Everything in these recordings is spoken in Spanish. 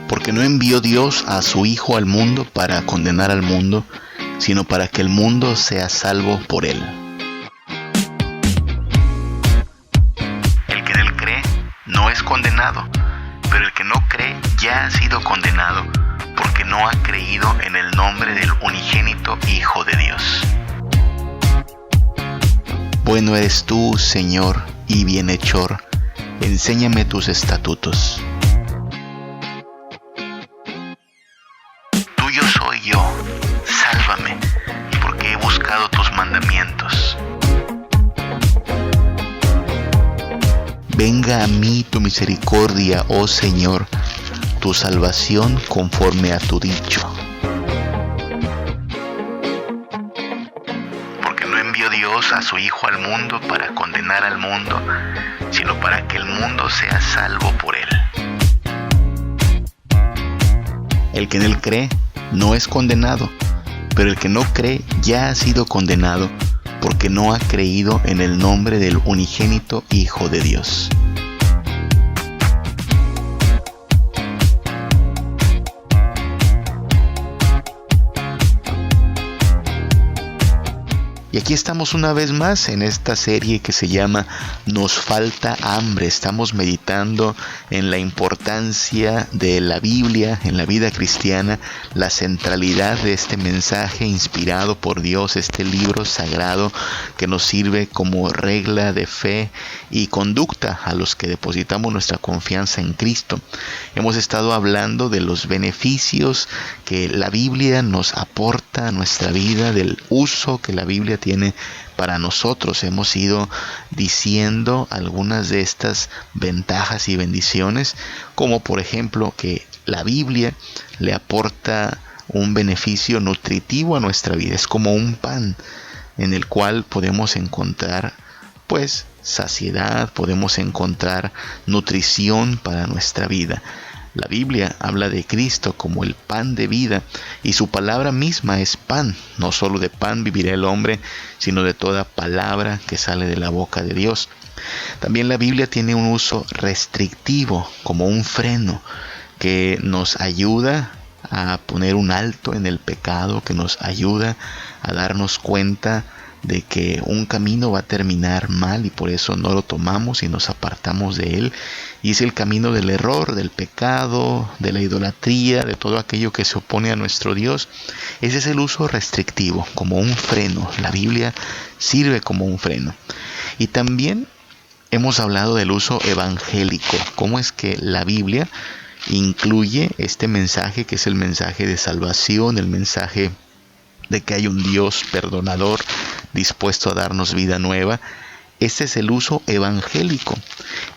Porque no envió Dios a su Hijo al mundo para condenar al mundo, sino para que el mundo sea salvo por él. El que en él cree no es condenado, pero el que no cree ya ha sido condenado, porque no ha creído en el nombre del unigénito Hijo de Dios. Bueno eres tú, Señor, y bienhechor, enséñame tus estatutos. Tuyo soy yo, sálvame, porque he buscado tus mandamientos. Venga a mí tu misericordia, oh Señor, tu salvación conforme a tu dicho. Porque no envió Dios a su Hijo al mundo para condenar al mundo, sino para que el mundo sea salvo por él. El que en él cree no es condenado, pero el que no cree ya ha sido condenado, porque no ha creído en el nombre del unigénito Hijo de Dios. Y aquí estamos una vez más en esta serie que se llama Nos falta hambre. Estamos meditando en la importancia de la Biblia en la vida cristiana, la centralidad de este mensaje inspirado por Dios, este libro sagrado que nos sirve como regla de fe y conducta a los que depositamos nuestra confianza en Cristo. Hemos estado hablando de los beneficios que la Biblia nos aporta a nuestra vida, del uso que la Biblia tiene para nosotros. Hemos ido diciendo algunas de estas ventajas y bendiciones, como por ejemplo que la Biblia le aporta un beneficio nutritivo a nuestra vida. Es como un pan en el cual podemos encontrar saciedad, podemos encontrar nutrición para nuestra vida. La Biblia habla de Cristo como el pan de vida y su palabra misma es pan. No solo de pan vivirá el hombre, sino de toda palabra que sale de la boca de Dios. También la Biblia tiene un uso restrictivo, como un freno, que nos ayuda a poner un alto en el pecado, que nos ayuda a darnos cuenta de que un camino va a terminar mal y por eso no lo tomamos y nos apartamos de él. Y es el camino del error, del pecado, de la idolatría, de todo aquello que se opone a nuestro Dios. Ese es el uso restrictivo, como un freno. La Biblia sirve como un freno. Y también hemos hablado del uso evangélico. Cómo es que la Biblia incluye este mensaje, que es el mensaje de salvación, el mensaje de que hay un Dios perdonador dispuesto a darnos vida nueva. Este es el uso evangélico.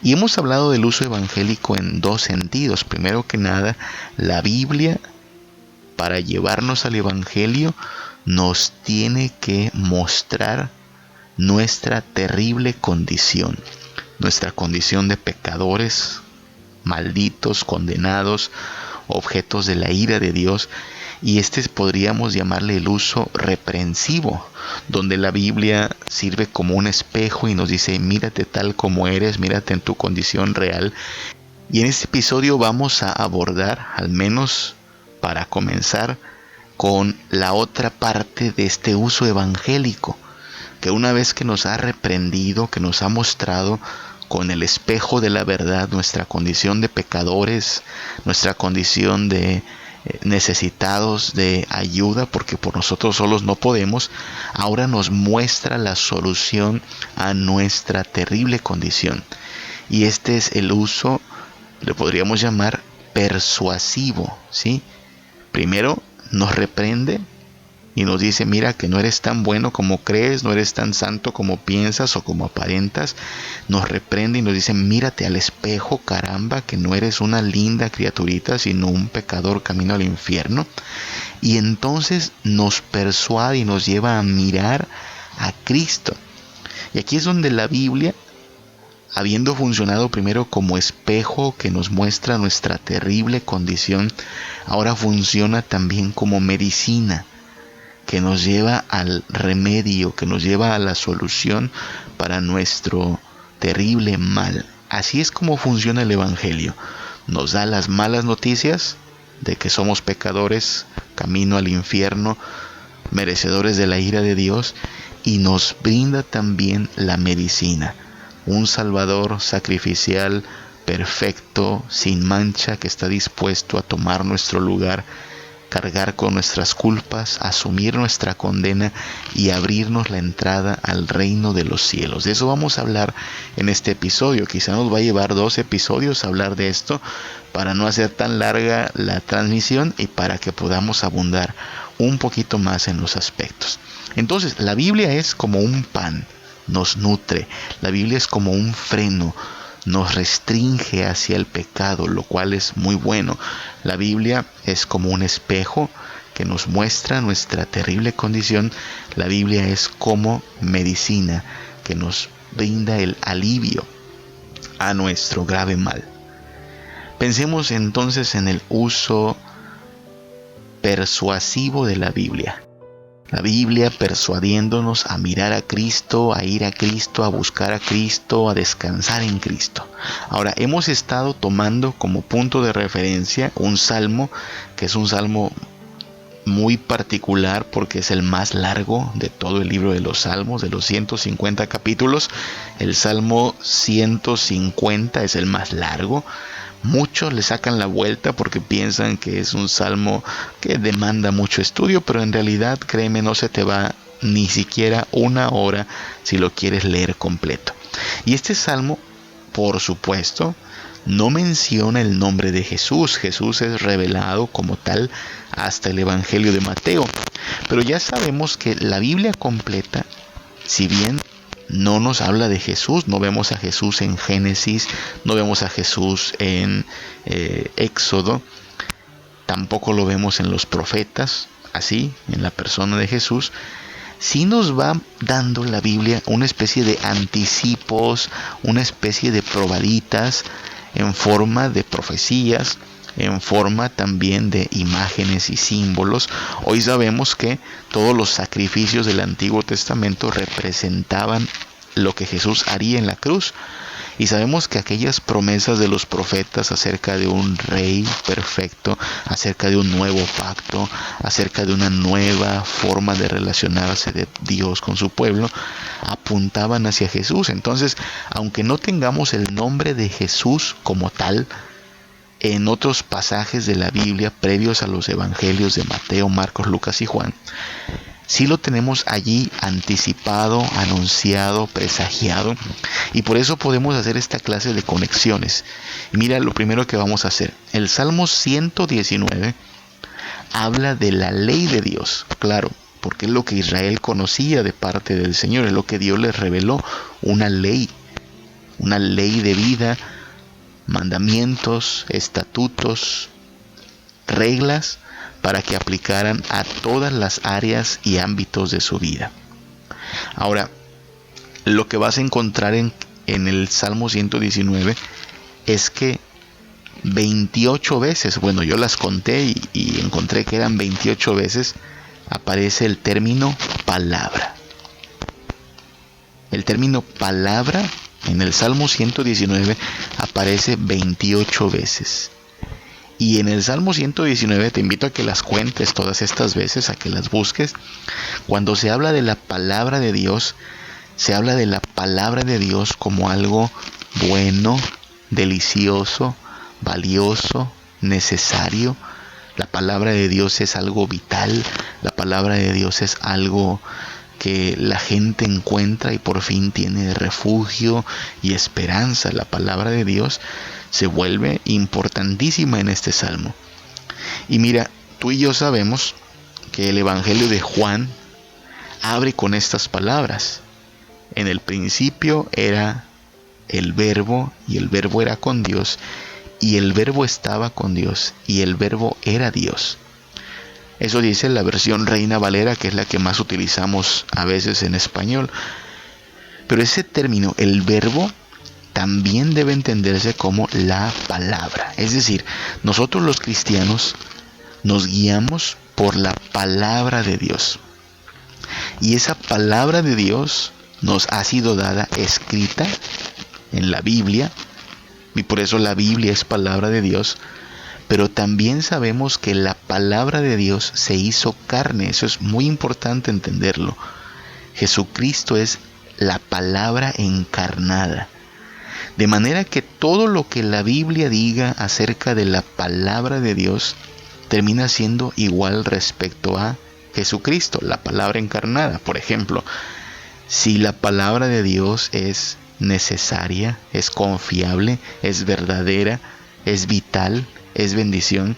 Y hemos hablado del uso evangélico en dos sentidos. Primero que nada, la Biblia, para llevarnos al evangelio, nos tiene que mostrar nuestra terrible condición. Nuestra condición de pecadores, malditos, condenados, objetos de la ira de Dios. Y este podríamos llamarle el uso reprensivo, donde la Biblia sirve como un espejo y nos dice: mírate tal como eres, mírate en tu condición real. Y en este episodio vamos a abordar, al menos para comenzar, con la otra parte de este uso evangélico, que una vez que nos ha reprendido, que nos ha mostrado con el espejo de la verdad nuestra condición de pecadores, nuestra condición de necesitados de ayuda, porque por nosotros solos no podemos, ahora nos muestra la solución a nuestra terrible condición. Y este es el uso, le podríamos llamar persuasivo, ¿sí? Primero nos reprende y nos dice: mira que no eres tan bueno como crees, no eres tan santo como piensas o como aparentas. Nos reprende y nos dice: mírate al espejo, caramba, que no eres una linda criaturita, sino un pecador camino al infierno. Y entonces nos persuade y nos lleva a mirar a Cristo. Y aquí es donde la Biblia, habiendo funcionado primero como espejo que nos muestra nuestra terrible condición, ahora funciona también como medicina, que nos lleva al remedio, que nos lleva a la solución para nuestro terrible mal. Así es como funciona el evangelio. nos da las malas noticias de que somos pecadores, camino al infierno, merecedores de la ira de Dios, y nos brinda también la medicina, un Salvador sacrificial, perfecto, sin mancha, que está dispuesto a tomar nuestro lugar, cargar con nuestras culpas, asumir nuestra condena y abrirnos la entrada al reino de los cielos. De eso vamos a hablar en este episodio. Quizá nos va a llevar 2 episodios hablar de esto, para no hacer tan larga la transmisión y para que podamos abundar un poquito más en los aspectos. Entonces, la Biblia es como un pan, nos nutre. La Biblia es como un freno, nos restringe hacia el pecado, lo cual es muy bueno. La Biblia es como un espejo que nos muestra nuestra terrible condición. La Biblia es como medicina que nos brinda el alivio a nuestro grave mal. Pensemos entonces en el uso persuasivo de la Biblia. La Biblia persuadiéndonos a mirar a Cristo, a ir a Cristo, a buscar a Cristo, a descansar en Cristo. Ahora, hemos estado tomando como punto de referencia un salmo, que es un salmo muy particular porque es el más largo de todo el libro de los Salmos, de los 150 capítulos. El Salmo 150 es el más largo. Muchos le sacan la vuelta porque piensan que es un salmo que demanda mucho estudio, pero en realidad, créeme, no se te va ni siquiera 1 hora si lo quieres leer completo. Y este salmo, por supuesto, no menciona el nombre de Jesús. Jesús es revelado como tal hasta el Evangelio de Mateo. Pero ya sabemos que la Biblia completa, si bien no nos habla de Jesús, no vemos a Jesús en Génesis, no vemos a Jesús en Éxodo, tampoco lo vemos en los profetas, así, en la persona de Jesús. Sí nos va dando la Biblia una especie de anticipos, una especie de probaditas en forma de profecías, en forma también de imágenes y símbolos. Hoy sabemos que todos los sacrificios del Antiguo Testamento representaban lo que Jesús haría en la cruz. Y sabemos que aquellas promesas de los profetas acerca de un rey perfecto, acerca de un nuevo pacto, acerca de una nueva forma de relacionarse de Dios con su pueblo, apuntaban hacia Jesús. Entonces, aunque no tengamos el nombre de Jesús como tal, en otros pasajes de la Biblia previos a los evangelios de Mateo, Marcos, Lucas y Juan, sí lo tenemos allí anticipado, anunciado, presagiado, y por eso podemos hacer esta clase de conexiones. Y mira lo primero que vamos a hacer. El Salmo 119 habla de la ley de Dios, claro, porque es lo que Israel conocía de parte del Señor, es lo que Dios les reveló, una ley de vida, mandamientos, estatutos, reglas para que aplicaran a todas las áreas y ámbitos de su vida. Ahora, lo que vas a encontrar en el Salmo 119 es que 28 veces, bueno, yo las conté y encontré que eran 28 veces, aparece el término palabra. El término palabra en el Salmo 119 aparece 28 veces. Y en el Salmo 119 te invito a que las cuentes todas estas veces, a que las busques. Cuando se habla de la palabra de Dios, se habla de la palabra de Dios como algo bueno, delicioso, valioso, necesario. La palabra de Dios es algo vital, la palabra de Dios es algo que la gente encuentra y por fin tiene refugio y esperanza. La palabra de Dios se vuelve importantísima en este salmo. Y mira, tú y yo sabemos que el Evangelio de Juan abre con estas palabras. En el principio era el Verbo, y el Verbo era con Dios, y el Verbo estaba con Dios, y el Verbo era Dios. Eso dice la versión Reina Valera, que es la que más utilizamos a veces en español. Pero ese término, el Verbo, también debe entenderse como la palabra. Es decir, nosotros los cristianos nos guiamos por la palabra de Dios. Y esa palabra de Dios nos ha sido dada escrita en la Biblia, y por eso la Biblia es palabra de Dios, pero también sabemos que la palabra de Dios se hizo carne. Eso es muy importante entenderlo. Jesucristo es la palabra encarnada. De manera que todo lo que la Biblia diga acerca de la palabra de Dios termina siendo igual respecto a Jesucristo, la palabra encarnada. Por ejemplo, si la palabra de Dios es necesaria, es confiable, es verdadera, es vital, es bendición,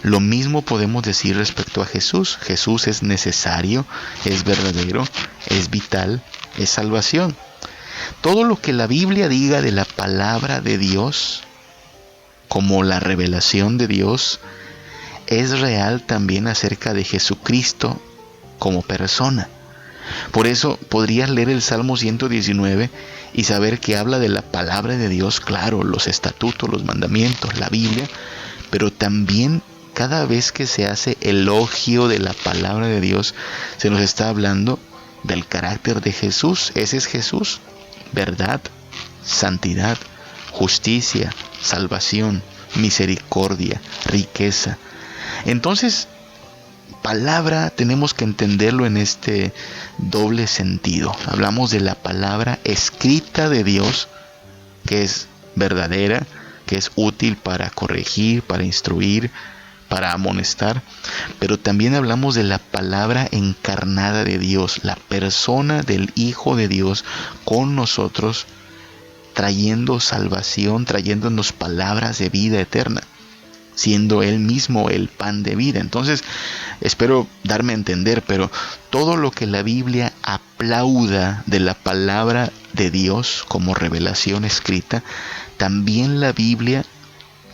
lo mismo podemos decir respecto a Jesús. Jesús es necesario, es verdadero, es vital, es salvación. Todo lo que la Biblia diga de la palabra de Dios, como la revelación de Dios, es real también acerca de Jesucristo como persona. Por eso podrías leer el Salmo 119 y saber que habla de la palabra de Dios, claro, los estatutos, los mandamientos, la Biblia, pero también cada vez que se hace elogio de la palabra de Dios, se nos está hablando del carácter de Jesús. Ese es Jesús: verdad, santidad, justicia, salvación, misericordia, riqueza. Entonces, palabra tenemos que entenderlo en este doble sentido. Hablamos de la palabra escrita de Dios, que es verdadera, que es útil para corregir, para instruir, para amonestar, pero también hablamos de la palabra encarnada de Dios, la persona del Hijo de Dios con nosotros, trayendo salvación, trayéndonos palabras de vida eterna, siendo Él mismo el pan de vida. Entonces, espero darme a entender, pero todo lo que la Biblia aplauda de la palabra de Dios como revelación escrita, también la Biblia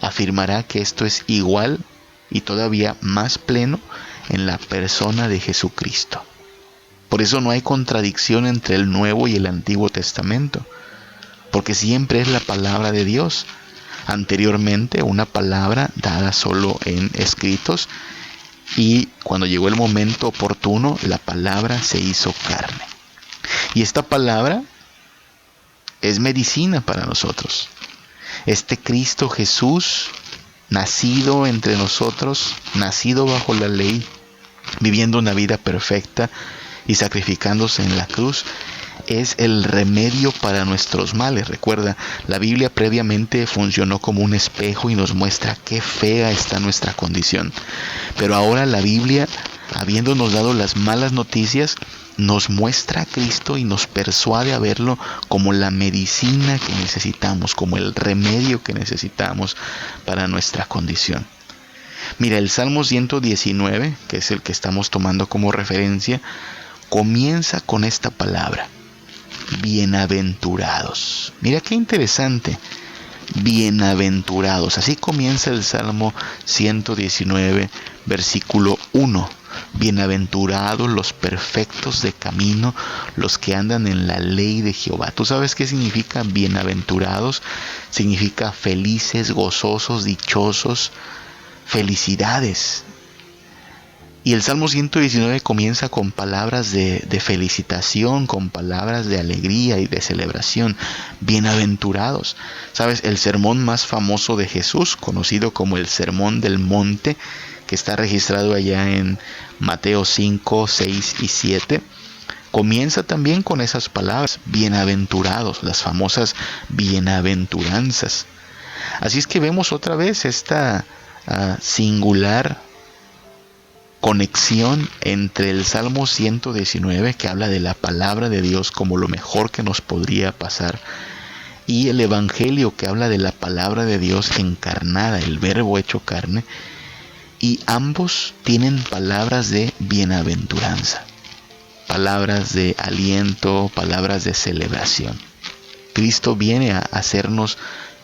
afirmará que esto es igual y todavía más pleno en la persona de Jesucristo. Por eso no hay contradicción entre el Nuevo y el Antiguo Testamento, porque siempre es la palabra de Dios. Anteriormente una palabra dada solo en escritos, y cuando llegó el momento oportuno, la palabra se hizo carne. Y esta palabra es medicina para nosotros. Este Cristo Jesús, nacido entre nosotros, nacido bajo la ley, viviendo una vida perfecta y sacrificándose en la cruz, es el remedio para nuestros males. Recuerda, la Biblia previamente funcionó como un espejo y nos muestra qué fea está nuestra condición. Pero ahora la Biblia, habiéndonos dado las malas noticias, nos muestra a Cristo y nos persuade a verlo como la medicina que necesitamos, como el remedio que necesitamos para nuestra condición. Mira, el Salmo 119, que es el que estamos tomando como referencia, comienza con esta palabra: bienaventurados. Mira qué interesante. Bienaventurados. Así comienza el Salmo 119, versículo 1. Bienaventurados los perfectos de camino, los que andan en la ley de Jehová. ¿Tú sabes qué significa bienaventurados? Significa felices, gozosos, dichosos, felicidades. Y el Salmo 119 comienza con palabras de felicitación, con palabras de alegría y de celebración. Bienaventurados. ¿Sabes? El sermón más famoso de Jesús, conocido como el Sermón del Monte, que está registrado allá en Mateo 5, 6 y 7, comienza también con esas palabras: bienaventurados, las famosas bienaventuranzas. Así es que vemos otra vez esta singular conexión entre el Salmo 119, que habla de la palabra de Dios como lo mejor que nos podría pasar, y el Evangelio, que habla de la palabra de Dios encarnada, el Verbo hecho carne, y ambos tienen palabras de bienaventuranza, palabras de aliento, palabras de celebración. Cristo viene a hacernos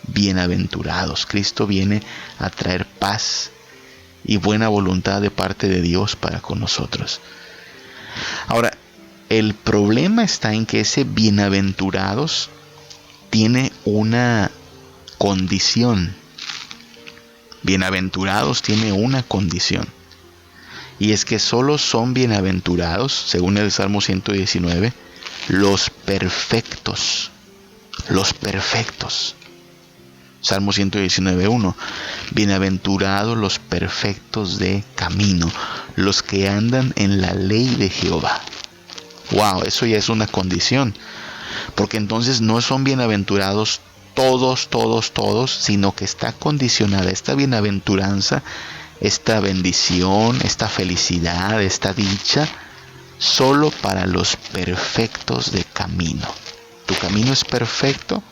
bienaventurados. Cristo viene a traer paz y buena voluntad de parte de Dios para con nosotros. Ahora, el problema está en que ese bienaventurados tiene una condición. Bienaventurados tiene una condición, y es que solo son bienaventurados, según el Salmo 119, los perfectos. Los perfectos. Salmo 119:1. Bienaventurados los perfectos de camino, los que andan en la ley de Jehová. Wow, eso ya es una condición. Porque entonces no son bienaventurados todos, sino que está condicionada esta bienaventuranza, esta bendición, esta felicidad, esta dicha, solo para los perfectos de camino. ¿Tu camino es perfecto?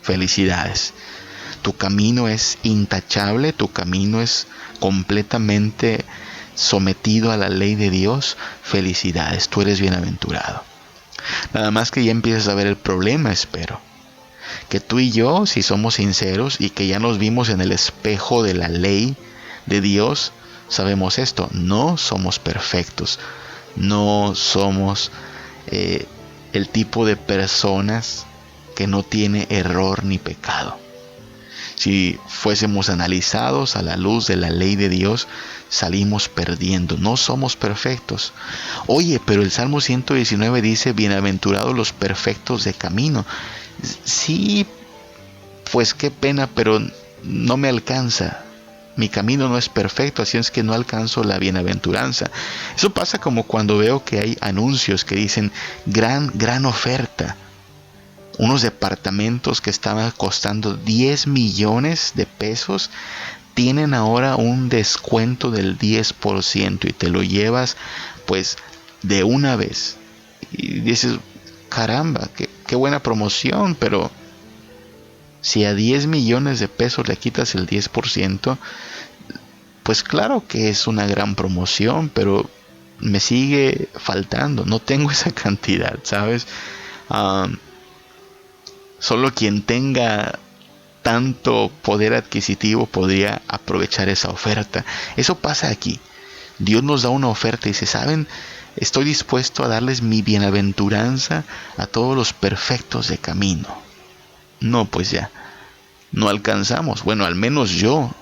Felicidades. Tu camino es intachable, tu camino es completamente sometido a la ley de Dios. Felicidades, tú eres bienaventurado. Nada más que ya empiezas a ver el problema, espero. Que tú y yo, si somos sinceros y que ya nos vimos en el espejo de la ley de Dios, sabemos esto: no somos perfectos, no somos el tipo de personas que no tiene error ni pecado. Si fuésemos analizados a la luz de la ley de Dios, salimos perdiendo. No somos perfectos. Oye, pero el Salmo 119 dice: bienaventurados los perfectos de camino. Sí, pues qué pena, pero no me alcanza. Mi camino no es perfecto, así es que no alcanzo la bienaventuranza. Eso pasa como cuando veo que hay anuncios que dicen gran oferta. Unos departamentos que estaban costando 10 millones de pesos tienen ahora un descuento del 10% y te lo llevas pues de una vez. Y dices, caramba, qué buena promoción, pero si a 10 millones de pesos le quitas el 10%, pues claro que es una gran promoción, pero me sigue faltando, no tengo esa cantidad, ¿sabes? Solo quien tenga tanto poder adquisitivo podría aprovechar esa oferta. Eso pasa aquí. Dios nos da una oferta y dice: ¿saben? Estoy dispuesto a darles mi bienaventuranza a todos los perfectos de camino. No, pues ya, no alcanzamos. Bueno, al menos yo,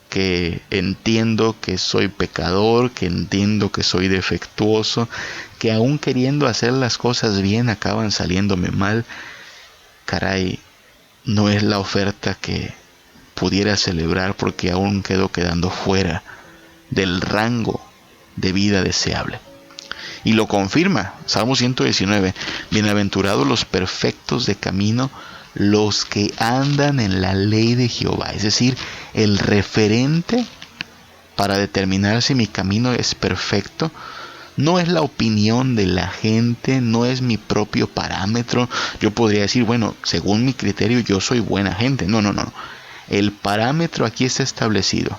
que entiendo que soy pecador, que entiendo que soy defectuoso, que aún queriendo hacer las cosas bien acaban saliéndome mal. Caray, no es la oferta que pudiera celebrar, porque aún quedando fuera del rango de vida deseable. Y lo confirma Salmo 119: bienaventurados los perfectos de camino, los que andan en la ley de Jehová. Es decir, el referente para determinar si mi camino es perfecto no es la opinión de la gente, no es mi propio parámetro. Yo podría decir, bueno, según mi criterio yo soy buena gente. No. El parámetro aquí está establecido.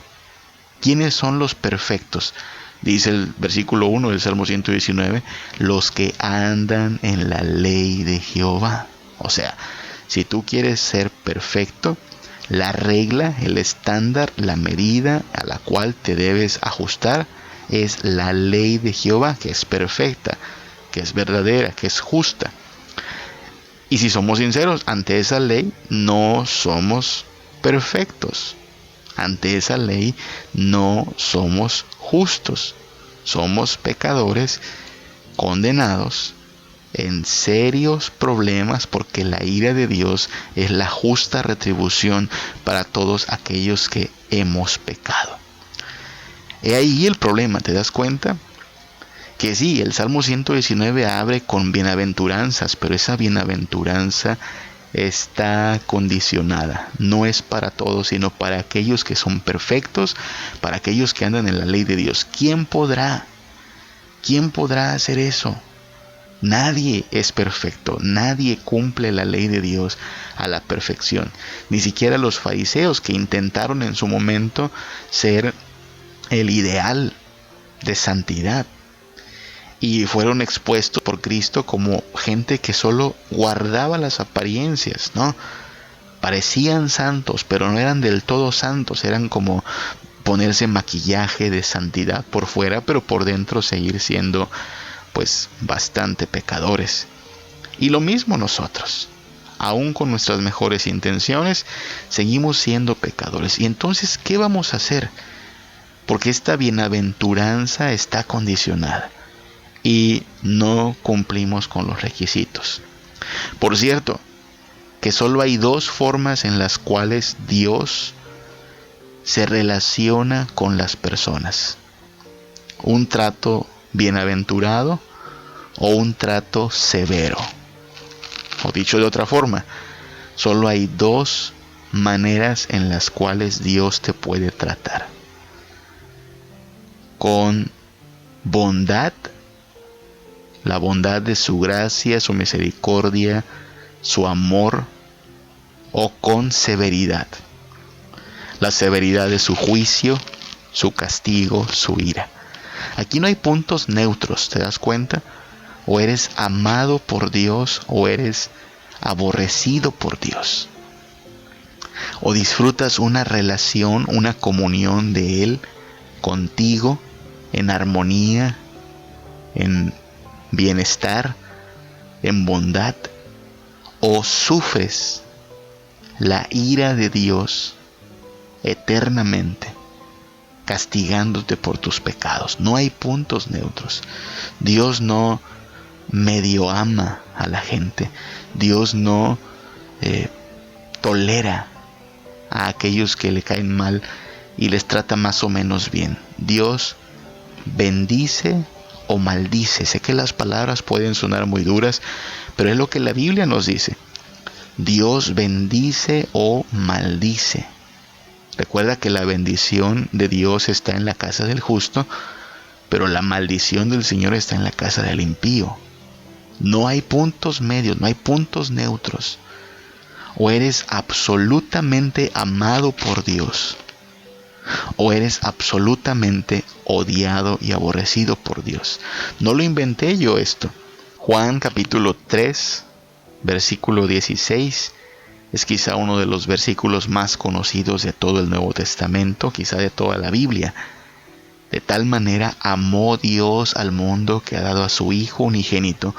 ¿Quiénes son los perfectos? Dice el versículo 1 del Salmo 119, los que andan en la ley de Jehová. O sea, si tú quieres ser perfecto, la regla, el estándar, la medida a la cual te debes ajustar es la ley de Jehová, que es perfecta, que es verdadera, que es justa. Y si somos sinceros, ante esa ley no somos perfectos. Ante esa ley no somos justos. Somos pecadores condenados en serios problemas, porque la ira de Dios es la justa retribución para todos aquellos que hemos pecado. He ahí el problema, ¿te das cuenta? Que sí, el Salmo 119 abre con bienaventuranzas, pero esa bienaventuranza está condicionada. No es para todos, sino para aquellos que son perfectos, para aquellos que andan en la ley de Dios. ¿Quién podrá? ¿Quién podrá hacer eso? Nadie es perfecto, nadie cumple la ley de Dios a la perfección. Ni siquiera los fariseos, que intentaron en su momento ser el ideal de santidad y fueron expuestos por Cristo como gente que solo guardaba las apariencias, ¿no? Parecían santos, pero no eran del todo santos. Eran como ponerse maquillaje de santidad por fuera, pero por dentro seguir siendo pues bastante pecadores. Y lo mismo nosotros, aún con nuestras mejores intenciones, seguimos siendo pecadores. Y entonces, ¿qué vamos a hacer? Porque esta bienaventuranza está condicionada y no cumplimos con los requisitos. Por cierto, que solo hay dos formas en las cuales Dios se relaciona con las personas: un trato bienaventurado o un trato severo. O dicho de otra forma, solo hay dos maneras en las cuales Dios te puede tratar: con bondad, la bondad de su gracia, su misericordia, su amor, o con severidad, la severidad de su juicio, su castigo, su ira. Aquí no hay puntos neutros, ¿te das cuenta? O eres amado por Dios o eres aborrecido por Dios. O disfrutas una relación, una comunión de Él contigo en armonía, en bienestar, en bondad, o sufres la ira de Dios eternamente, castigándote por tus pecados. No hay puntos neutros. Dios no medio ama a la gente. Dios no tolera a aquellos que le caen mal y les trata más o menos bien. Dios bendice o maldice. Sé que las palabras pueden sonar muy duras, pero es lo que la Biblia nos dice. Dios bendice o maldice. Recuerda que la bendición de Dios está en la casa del justo, pero la maldición del Señor está en la casa del impío. No hay puntos medios, no hay puntos neutros. O eres absolutamente amado por Dios, o eres absolutamente odiado y aborrecido por Dios. No lo inventé yo esto. Juan capítulo 3, versículo 16, es quizá uno de los versículos más conocidos de todo el Nuevo Testamento, quizá de toda la Biblia. De tal manera amó Dios al mundo que ha dado a su Hijo unigénito,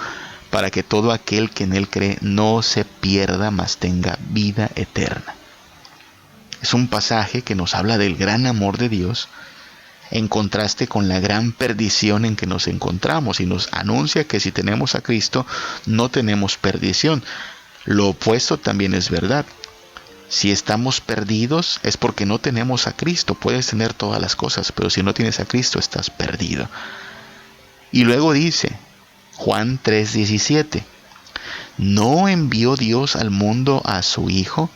para que todo aquel que en Él cree no se pierda, mas tenga vida eterna. Es un pasaje que nos habla del gran amor de Dios, en contraste con la gran perdición en que nos encontramos, y nos anuncia que si tenemos a Cristo no tenemos perdición. Lo opuesto también es verdad. Si estamos perdidos es porque no tenemos a Cristo. Puedes tener todas las cosas, pero si no tienes a Cristo estás perdido. Y luego dice Juan 3:17, no envió Dios al mundo a su Hijo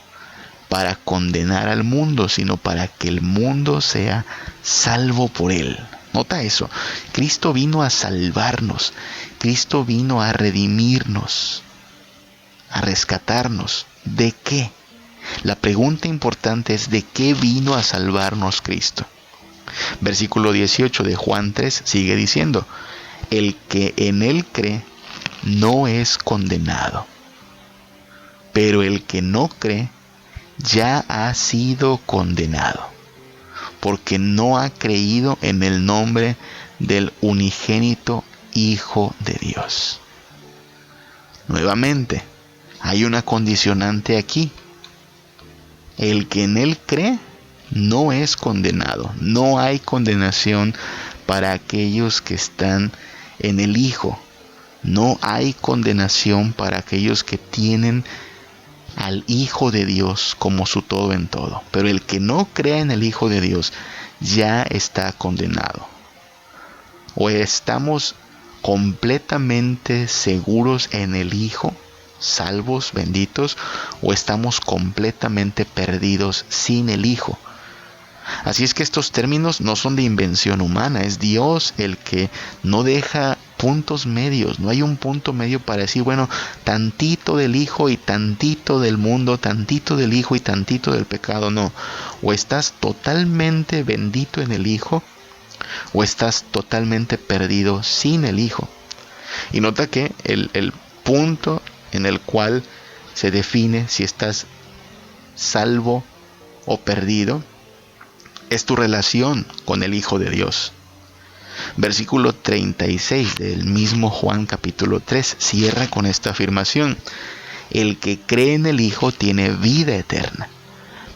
para condenar al mundo, sino para que el mundo sea salvo por Él. Nota eso. Cristo vino a salvarnos. Cristo vino a redimirnos, a rescatarnos. ¿De qué? La pregunta importante es: ¿de qué vino a salvarnos Cristo? Versículo 18 de Juan 3 sigue diciendo: el que en Él cree no es condenado, pero el que no cree ya ha sido condenado, porque no ha creído en el nombre del unigénito Hijo de Dios. Nuevamente, hay una condicionante aquí. El que en Él cree no es condenado. No hay condenación para aquellos que están en el Hijo. No hay condenación para aquellos que tienen al Hijo de Dios como su todo en todo. Pero el que no crea en el Hijo de Dios ya está condenado. O estamos completamente seguros en el Hijo, salvos, benditos, o estamos completamente perdidos sin el Hijo. Así es que estos términos no son de invención humana. Es Dios el que no deja puntos medios. No hay un punto medio para decir, bueno, tantito del Hijo y tantito del mundo, tantito del Hijo y tantito del pecado. No. O estás totalmente bendito en el Hijo, o estás totalmente perdido sin el Hijo. Y nota que el punto en el cual se define si estás salvo o perdido es tu relación con el Hijo de Dios. Versículo 36 del mismo Juan capítulo 3 cierra con esta afirmación: el que cree en el Hijo tiene vida eterna,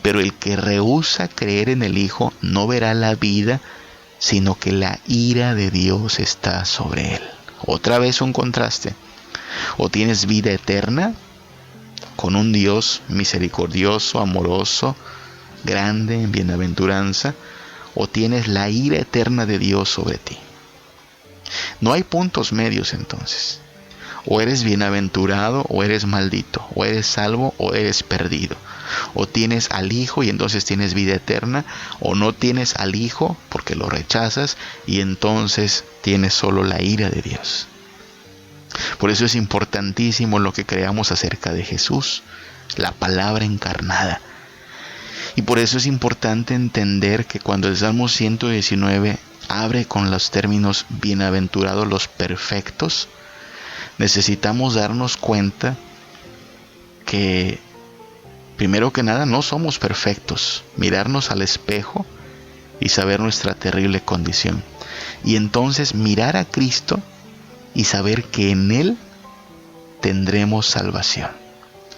pero el que rehúsa creer en el Hijo no verá la vida, sino que la ira de Dios está sobre él. Otra vez un contraste. O tienes vida eterna con un Dios misericordioso, amoroso, grande en bienaventuranza, o tienes la ira eterna de Dios sobre ti. No hay puntos medios entonces. O eres bienaventurado o eres maldito, o eres salvo o eres perdido. O tienes al Hijo y entonces tienes vida eterna, o no tienes al Hijo porque lo rechazas y entonces tienes solo la ira de Dios. Por eso es importantísimo lo que creamos acerca de Jesús, la palabra encarnada. Y por eso es importante entender que cuando el Salmo 119 abre con los términos bienaventurados los perfectos, necesitamos darnos cuenta que, primero que nada, no somos perfectos. Mirarnos al espejo y saber nuestra terrible condición. Y entonces mirar a Cristo y saber que en Él tendremos salvación.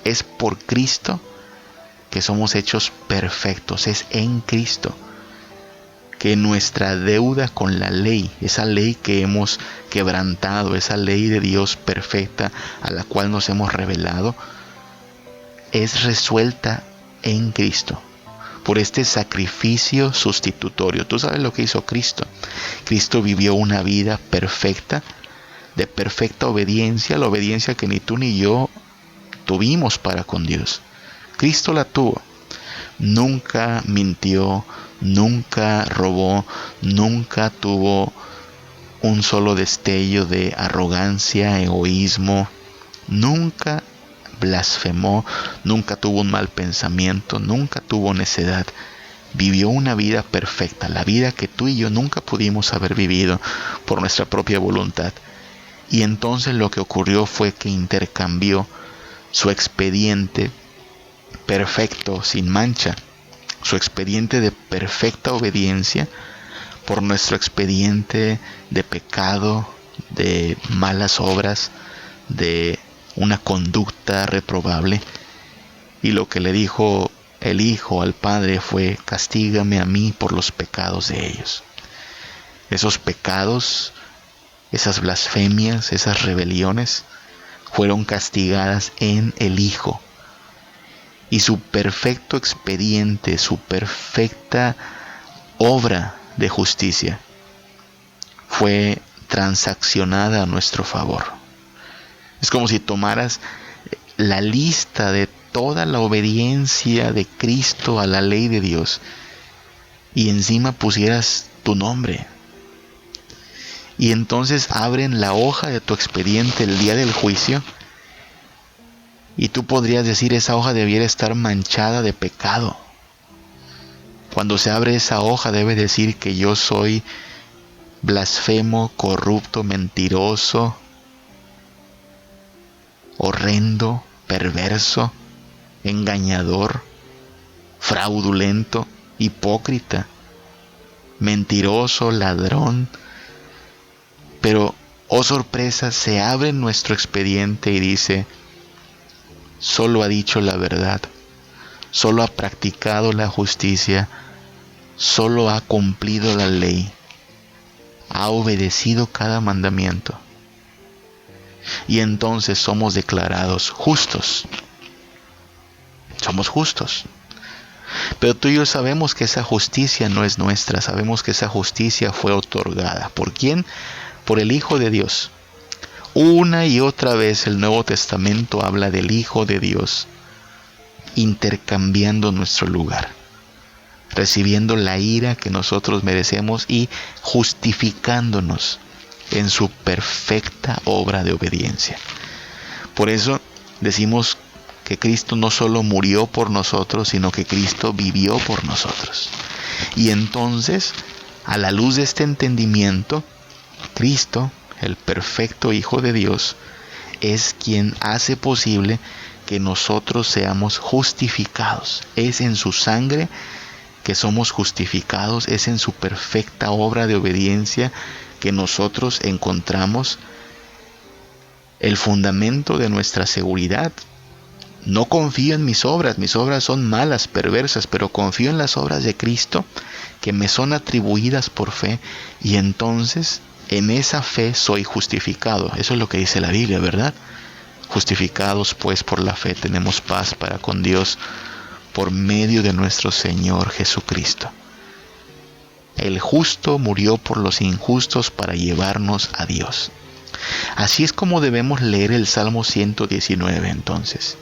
Es por Cristo que somos hechos perfectos. Es en Cristo que nuestra deuda con la ley, esa ley que hemos quebrantado, esa ley de Dios perfecta a la cual nos hemos rebelado, es resuelta en Cristo por este sacrificio sustitutorio. Tú sabes lo que hizo Cristo. Cristo vivió una vida perfecta, de perfecta obediencia, la obediencia que ni tú ni yo tuvimos para con Dios. Cristo la tuvo. Nunca mintió, nunca robó, nunca tuvo un solo destello de arrogancia, egoísmo, nunca blasfemó, nunca tuvo un mal pensamiento, nunca tuvo necedad. Vivió una vida perfecta, la vida que tú y yo nunca pudimos haber vivido por nuestra propia voluntad. Y entonces lo que ocurrió fue que intercambió su expediente perfecto, sin mancha, su expediente de perfecta obediencia por nuestro expediente de pecado, de malas obras, de una conducta reprobable. Y lo que le dijo el Hijo al Padre fue: castígame a mí por los pecados de ellos. Esos pecados, esas blasfemias, esas rebeliones fueron castigadas en el Hijo. Y su perfecto expediente, su perfecta obra de justicia fue transaccionada a nuestro favor. Es como si tomaras la lista de toda la obediencia de Cristo a la ley de Dios y encima pusieras tu nombre. Y entonces abren la hoja de tu expediente el día del juicio. Y tú podrías decir: esa hoja debiera estar manchada de pecado. Cuando se abre esa hoja debe decir que yo soy blasfemo, corrupto, mentiroso, horrendo, perverso, engañador, fraudulento, hipócrita, mentiroso, ladrón. Pero, oh sorpresa, se abre nuestro expediente y dice: solo ha dicho la verdad, solo ha practicado la justicia, solo ha cumplido la ley, ha obedecido cada mandamiento. Y entonces somos declarados justos. Somos justos. Pero tú y yo sabemos que esa justicia no es nuestra, sabemos que esa justicia fue otorgada. ¿Por quién? Por el Hijo de Dios. Una y otra vez el Nuevo Testamento habla del Hijo de Dios intercambiando nuestro lugar, recibiendo la ira que nosotros merecemos y justificándonos en su perfecta obra de obediencia. Por eso decimos que Cristo no solo murió por nosotros, sino que Cristo vivió por nosotros. Y entonces, a la luz de este entendimiento, Cristo, el perfecto Hijo de Dios, es quien hace posible que nosotros seamos justificados. Es en su sangre que somos justificados, es en su perfecta obra de obediencia que nosotros encontramos el fundamento de nuestra seguridad. No confío en mis obras son malas, perversas, pero confío en las obras de Cristo que me son atribuidas por fe, y entonces en esa fe soy justificado. Eso es lo que dice la Biblia, ¿verdad? Justificados pues por la fe tenemos paz para con Dios por medio de nuestro Señor Jesucristo. El justo murió por los injustos para llevarnos a Dios. Así es como debemos leer el Salmo 119 entonces.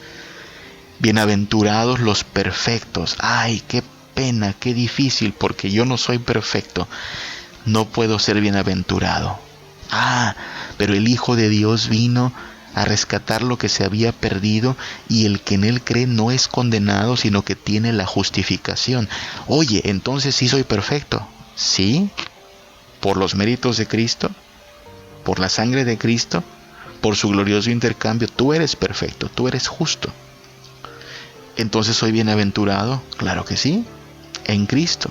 Bienaventurados los perfectos. Ay, qué pena, qué difícil, porque yo no soy perfecto. No puedo ser bienaventurado. Pero el Hijo de Dios vino a rescatar lo que se había perdido, y el que en Él cree no es condenado, sino que tiene la justificación. Oye, entonces sí soy perfecto. ¿Sí? ¿Por los méritos de Cristo? ¿Por la sangre de Cristo? ¿Por su glorioso intercambio? Tú eres perfecto, tú eres justo. ¿Entonces soy bienaventurado? Claro que sí, en Cristo.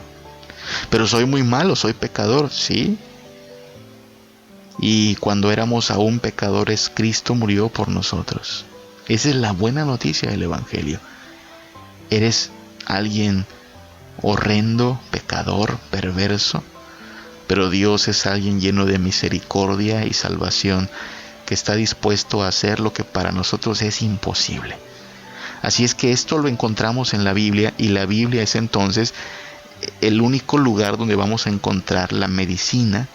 Pero soy muy malo, soy pecador, ¿sí? Y cuando éramos aún pecadores, Cristo murió por nosotros. Esa es la buena noticia del Evangelio. Eres alguien horrendo, pecador, perverso, pero Dios es alguien lleno de misericordia y salvación, que está dispuesto a hacer lo que para nosotros es imposible. Así es que esto lo encontramos en la Biblia, y la Biblia es entonces el único lugar donde vamos a encontrar la medicina,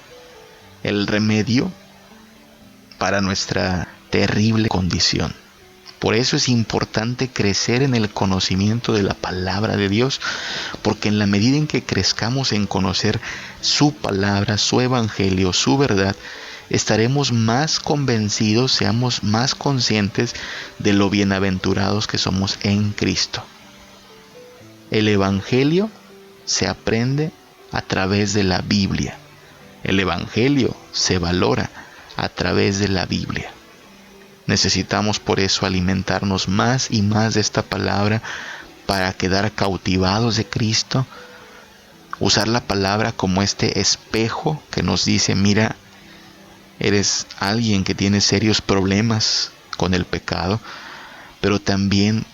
el remedio para nuestra terrible condición. Por eso es importante crecer en el conocimiento de la palabra de Dios, porque en la medida en que crezcamos en conocer su palabra, su evangelio, su verdad, estaremos más convencidos, seamos más conscientes de lo bienaventurados que somos en Cristo. El evangelio se aprende a través de la Biblia. El evangelio se valora a través de la Biblia. Necesitamos por eso alimentarnos más y más de esta palabra para quedar cautivados de Cristo. Usar la palabra como este espejo que nos dice: mira, eres alguien que tiene serios problemas con el pecado, pero también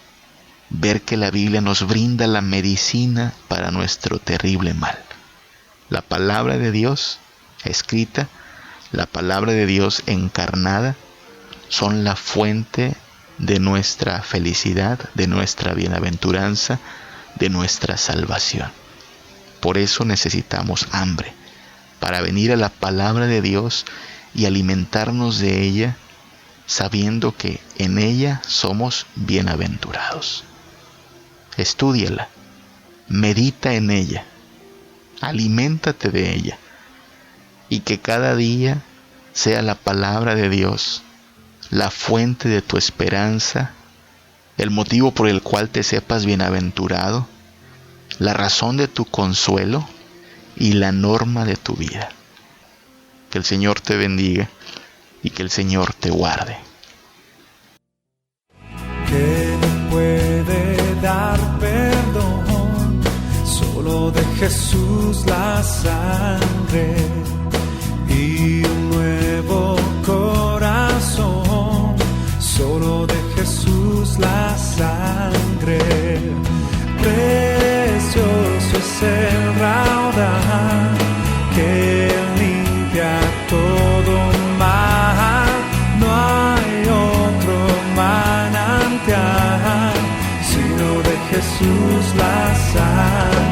ver que la Biblia nos brinda la medicina para nuestro terrible mal. La palabra de Dios escrita, la palabra de Dios encarnada, son la fuente de nuestra felicidad, de nuestra bienaventuranza, de nuestra salvación. Por eso necesitamos hambre, para venir a la palabra de Dios y alimentarnos de ella, sabiendo que en ella somos bienaventurados. Estúdiala, medita en ella, aliméntate de ella, y que cada día sea la palabra de Dios la fuente de tu esperanza, el motivo por el cual te sepas bienaventurado, la razón de tu consuelo y la norma de tu vida. Que el Señor te bendiga y que el Señor te guarde. Que me puede dar perdón, solo de Jesús la sangre y un nuevo corazón, solo de Jesús la sangre. Precioso es el raudal que limpia todo mal, no hay otro manantial sino de Jesús la sangre.